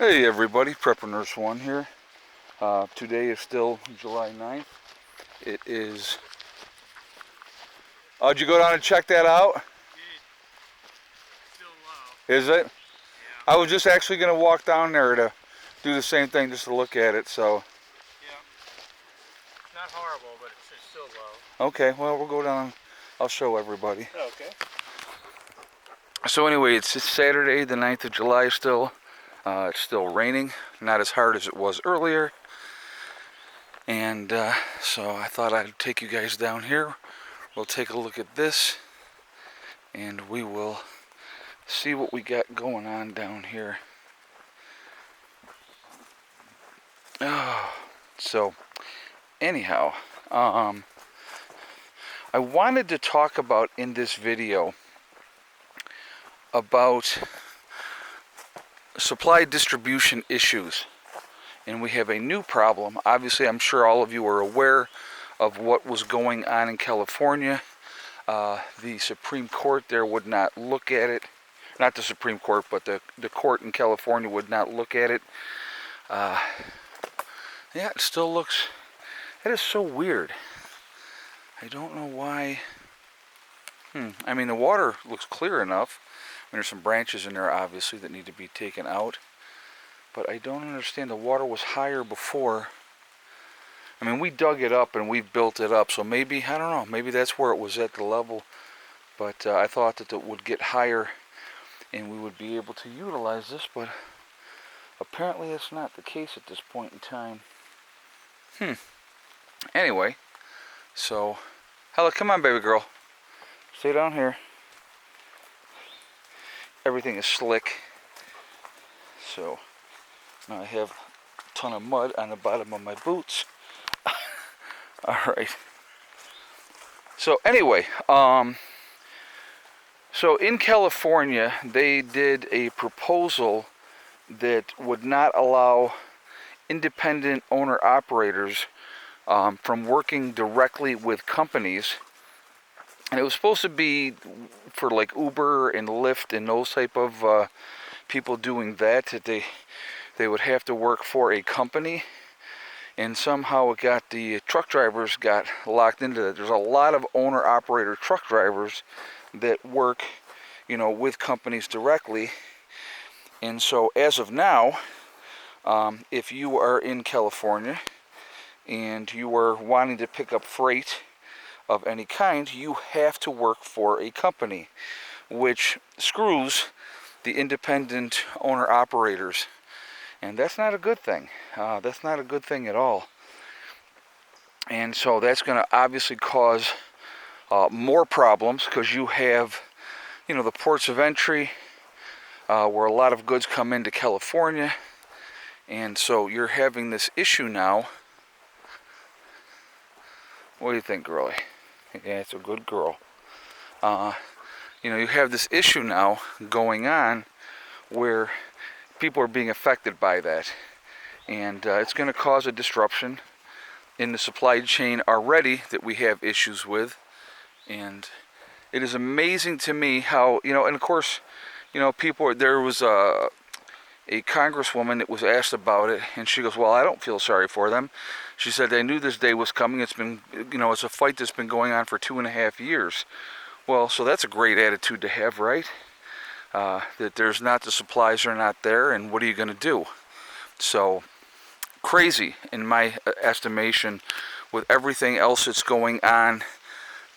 Hey everybody, Prepper Nurse 1 here. Today is still July 9th. It is... Oh, did you go down and check that out? Still low. Is it? Yeah. I was just actually going to walk down there to do the same thing, just to look at it, so... Yeah. Not horrible, but it's just still low. Okay, well, we'll go down. I'll show everybody. Okay. So anyway, it's Saturday, the 9th of July still. It's still raining, not as hard as it was earlier. And so I thought I'd take you guys down here. We'll take a look at this, and we will see what we got going on down here. So anyhow, I wanted to talk about in this video about supply distribution issues, and we have a new problem. Obviously, I'm sure all of you are aware of what was going on in California. The Supreme Court there would not look at it. Not the Supreme Court, but the court in California would not look at it. Yeah, it still looks... That is so weird. I don't know why. I mean, the water looks clear enough. I mean, there's some branches in there, obviously, that need to be taken out. But I don't understand. The water was higher before. I mean, we dug it up and we've built it up. So maybe, I don't know, maybe that's where it was at the level. But I thought that it would get higher and we would be able to utilize this. But apparently that's not the case at this point in time. Anyway, so, Hella, come on, baby girl. Stay down here. Everything is slick. So, now I have a ton of mud on the bottom of my boots. Alright. So, anyway, so in California, they did a proposal that would not allow independent owner-operators from working directly with companies. And it was supposed to be for like Uber and Lyft and those type of people doing that they would have to work for a company. And somehow it got the truck drivers got locked into that. There's a lot of owner-operator truck drivers that work, you know, with companies directly. And so as of now, if you are in California and you are wanting to pick up freight of any kind, you have to work for a company, which screws the independent owner-operators. And that's not a good thing. That's not a good thing at all. And so that's going to obviously cause more problems, because you have, you know, the ports of entry where a lot of goods come into California. And so you're having this issue now. What do you think, girlie? Yeah, it's a good girl. You know, you have this issue now going on where people are being affected by that. And it's going to cause a disruption in the supply chain already that we have issues with. And it is amazing to me how, you know, and of course, you know, there was a congresswoman that was asked about it, and she goes, well, I don't feel sorry for them. She said they knew this day was coming. It's been, you know, it's a fight that's been going on for 2.5 years. Well, so that's a great attitude to have, right? That there's not, the supplies are not there, and what are you going to do? So, crazy in my estimation, with everything else that's going on,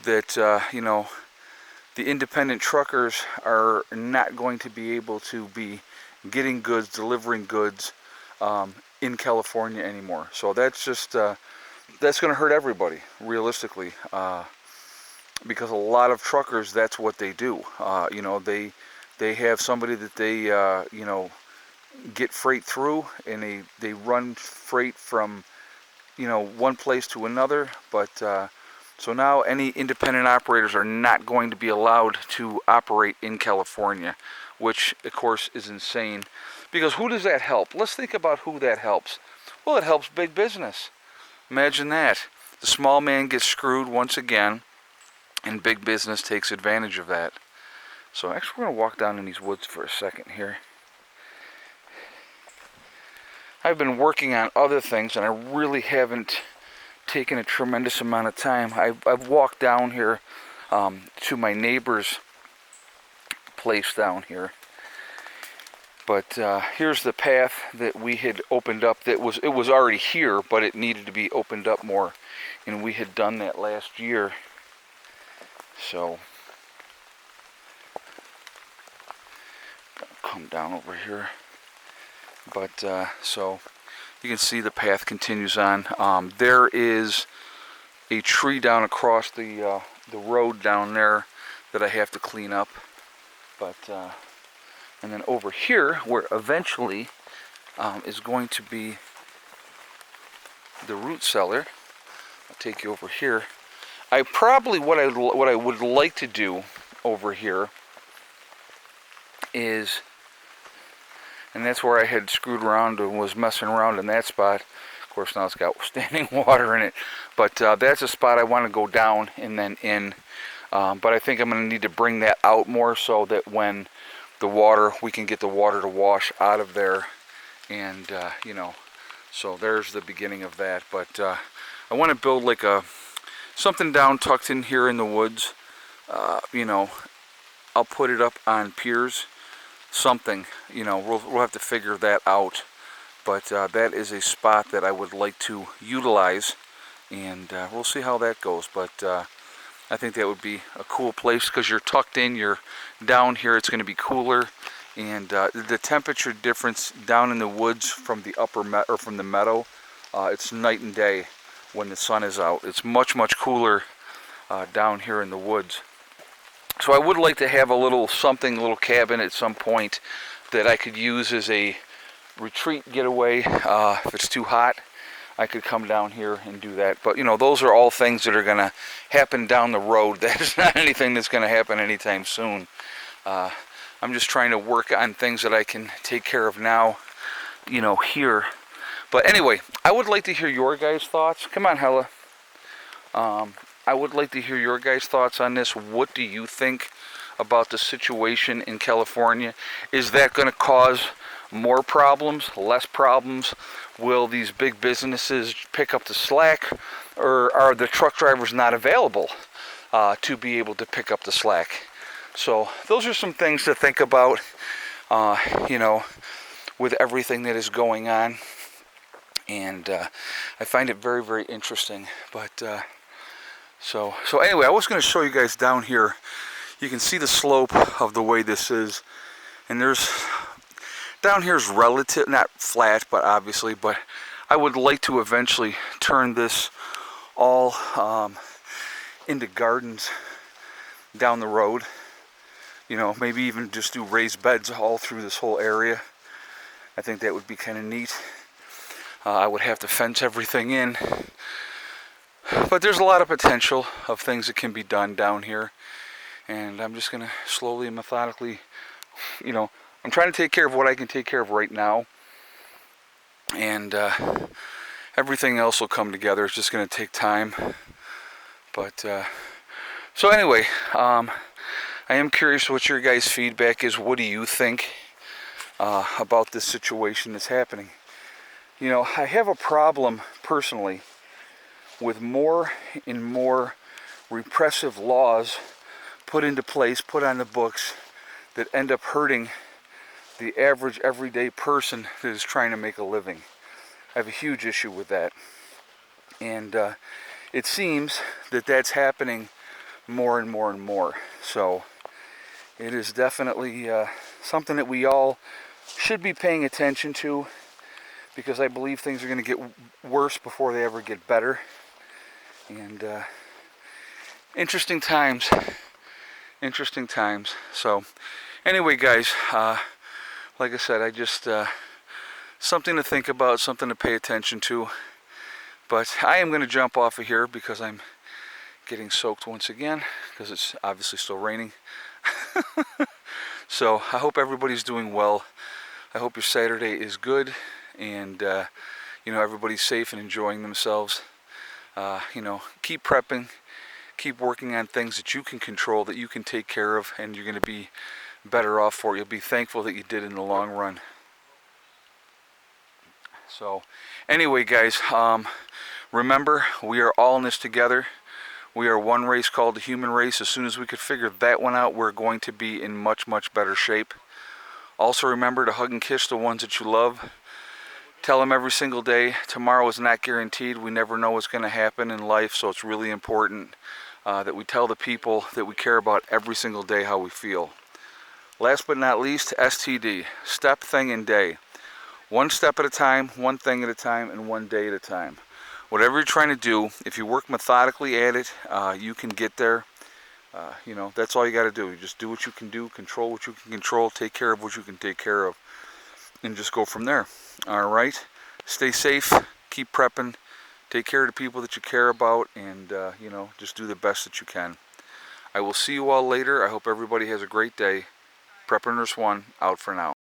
that, you know, the independent truckers are not going to be able to be getting goods, delivering goods in California anymore. So that's just, that's going to hurt everybody, realistically, because a lot of truckers, that's what they do. You know, they have somebody that they, you know, get freight through, and they run freight from, you know, one place to another. But so now any independent operators are not going to be allowed to operate in California, which of course is insane, because who does that help? Let's think about who that helps. Well, it helps big business. Imagine that. The small man gets screwed once again, and big business takes advantage of that. So actually we're going to walk down in these woods for a second here. I've been working on other things, and I really haven't taken a tremendous amount of time. I've walked down here to my neighbor's place down here. But here's the path that we had opened up. It was already here, but it needed to be opened up more, and we had done that last year. So come down over here. But so you can see the path continues on. There is a tree down across the road down there that I have to clean up. But and then over here, where eventually is going to be the root cellar. I'll take you over here. I probably what I would like to do over here is, and that's where I had screwed around and was messing around in that spot. Of course, now it's got standing water in it, but that's a spot I want to go down and then in. But I think I'm going to need to bring that out more so that when the water, we can get the water to wash out of there, and you know, so there's the beginning of that. But I want to build like something down tucked in here in the woods. You know, I'll put it up on piers, something. You know, we'll have to figure that out. But that is a spot that I would like to utilize, and we'll see how that goes. But I think that would be a cool place because you're tucked in, you're down here, it's going to be cooler, and the temperature difference down in the woods from the from the meadow, it's night and day when the sun is out. It's much cooler down here in the woods. So I would like to have a little something, a little cabin at some point that I could use as a retreat getaway. If it's too hot, I could come down here and do that. But you know, those are all things that are going to happen down the road. That is not anything that's going to happen anytime soon. I'm just trying to work on things that I can take care of now, you know, here. But anyway, I would like to hear your guys' thoughts. Come on, Hella. I would like to hear your guys' thoughts on this. What do you think about the situation in California? Is that going to cause more problems, less problems? Will these big businesses pick up the slack, or are the truck drivers not available to be able to pick up the slack? So those are some things to think about, you know, with everything that is going on. And I find it very interesting. But so anyway, I was going to show you guys down here. You can see the slope of the way this is, and there's down here is relative, not flat, but obviously, but I would like to eventually turn this all into gardens down the road. You know, maybe even just do raised beds all through this whole area. I think that would be kind of neat. I would have to fence everything in. But there's a lot of potential of things that can be done down here. And I'm just going to slowly and methodically, you know, I'm trying to take care of what I can take care of right now. And everything else will come together. It's just going to take time. But, so anyway, I am curious what your guys' feedback is. What do you think about this situation that's happening? You know, I have a problem personally with more and more repressive laws put into place, put on the books, that end up hurting the average everyday person that is trying to make a living. I have a huge issue with that. And it seems that that's happening more and more and more. So it is definitely something that we all should be paying attention to, because I believe things are going to get worse before they ever get better. And interesting times. Interesting times. So anyway, guys, like I said, I just something to think about, something to pay attention to. But I am going to jump off of here because I'm getting soaked once again, because it's obviously still raining. So I hope everybody's doing well. I hope your Saturday is good, and you know, everybody's safe and enjoying themselves. You know, keep prepping, keep working on things that you can control, that you can take care of, and you're going to be better off for it. You'll be thankful that you did in the long run. So anyway, guys, remember, we are all in this together. We are one race called the human race. As soon as we could figure that one out, we're going to be in much, much better shape. Also remember to hug and kiss the ones that you love. Tell them every single day, tomorrow is not guaranteed. We never know what's going to happen in life, so it's really important that we tell the people that we care about every single day how we feel. Last but not least, STD, step, thing, and day. One step at a time, one thing at a time, and one day at a time. Whatever you're trying to do, if you work methodically at it, you can get there. You know, that's all you got to do. You just do what you can do, control what you can control, take care of what you can take care of, and just go from there. All right? Stay safe, keep prepping, take care of the people that you care about, and, you know, just do the best that you can. I will see you all later. I hope everybody has a great day. Prepper Nurse 1, out for now.